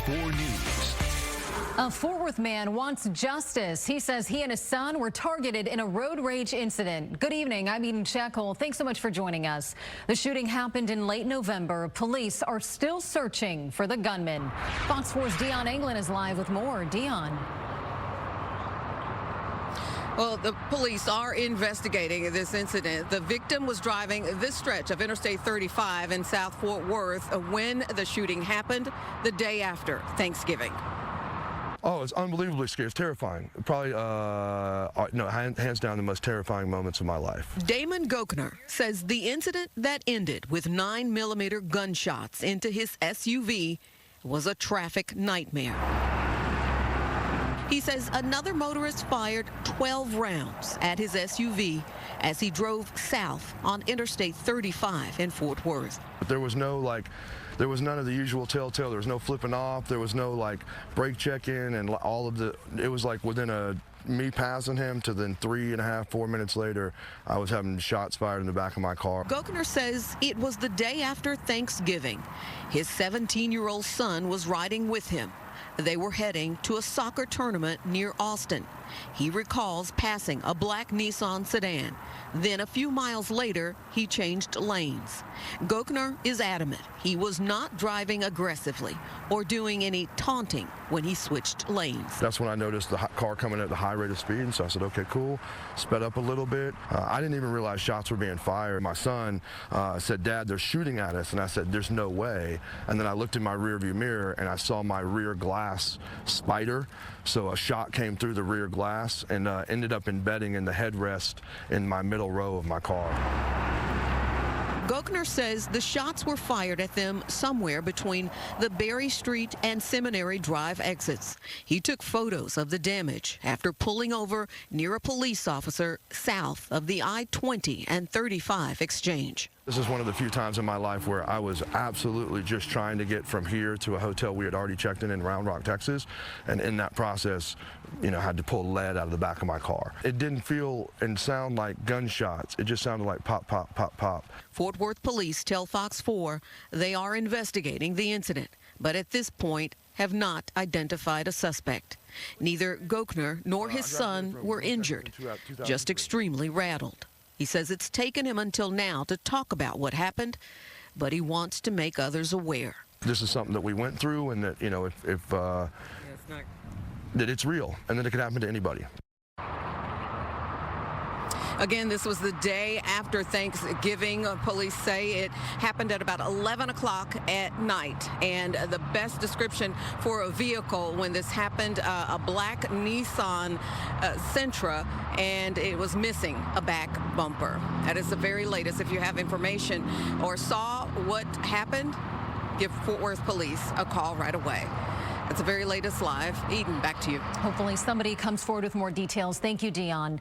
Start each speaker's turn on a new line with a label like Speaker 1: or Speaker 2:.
Speaker 1: 4 News.
Speaker 2: A Fort Worth man wants justice. He says he and his son were targeted in a road rage incident. Good evening. I'm Eden Shekel. Thanks so much for joining us. The shooting happened in late November. Police are still searching for the gunman. Fox 4's Dion England is live with more. Dion.
Speaker 3: Well, the police are investigating this incident. The victim was driving this stretch of Interstate 35 in South Fort Worth when the shooting happened the day after Thanksgiving.
Speaker 4: Oh, it's unbelievably scary. It's terrifying. Probably, no, hands down, the most terrifying moments of my life.
Speaker 3: Damon Gochner says the incident that ended with 9mm gunshots into his SUV was a traffic nightmare. He says another motorist fired 12 rounds at his SUV as he drove south on Interstate 35 in Fort Worth.
Speaker 4: But there was no, there was none of the usual telltale. There was no flipping off. There was no, brake checking and all of the, it was within me passing him to then 3.5, 4 minutes later, I was having shots fired in the back of my car.
Speaker 3: Gochner says it was the day after Thanksgiving. His 17-year-old son was riding with him. They were heading to a soccer tournament near Austin. He recalls passing a black Nissan sedan. Then a few miles later, he changed lanes. Gochner is adamant he was not driving aggressively or doing any taunting when he switched lanes.
Speaker 4: That's when I noticed the car coming at the high rate of speed, and so I said, okay, cool, sped up a little bit. I didn't even realize shots were being fired. My son said, Dad, they're shooting at us, and I said, there's no way. And then I looked in my rearview mirror, and I saw my rear glass spider, so a shot came through the rear glass and ended up embedding in the headrest in my middle row of my car.
Speaker 3: Gochner says the shots were fired at them somewhere between the Berry Street and Seminary Drive exits. He took photos of the damage after pulling over near a police officer south of the I-20 and 35 exchange.
Speaker 4: This is one of the few times in my life where I was absolutely just trying to get from here to a hotel we had already checked in Round Rock, Texas, and in that process, had to pull lead out of the back of my car. It didn't feel and sound like gunshots. It just sounded like pop, pop, pop, pop.
Speaker 3: Fort Worth police tell Fox 4 they are investigating the incident, but at this point have not identified a suspect. Neither Gochner nor his son were injured, just extremely rattled. He says it's taken him until now to talk about what happened, but he wants to make others aware.
Speaker 4: This is something that we went through, and that, that it's real, and that it could happen to anybody.
Speaker 3: Again, this was the day after Thanksgiving. Police say it happened at about 11 o'clock at night. And the best description for a vehicle when this happened, a black Nissan Sentra, and it was missing a back bumper. That is the very latest. If you have information or saw what happened, give Fort Worth Police a call right away. That's the very latest live. Eden, back to you.
Speaker 2: Hopefully somebody comes forward with more details. Thank you, Dion.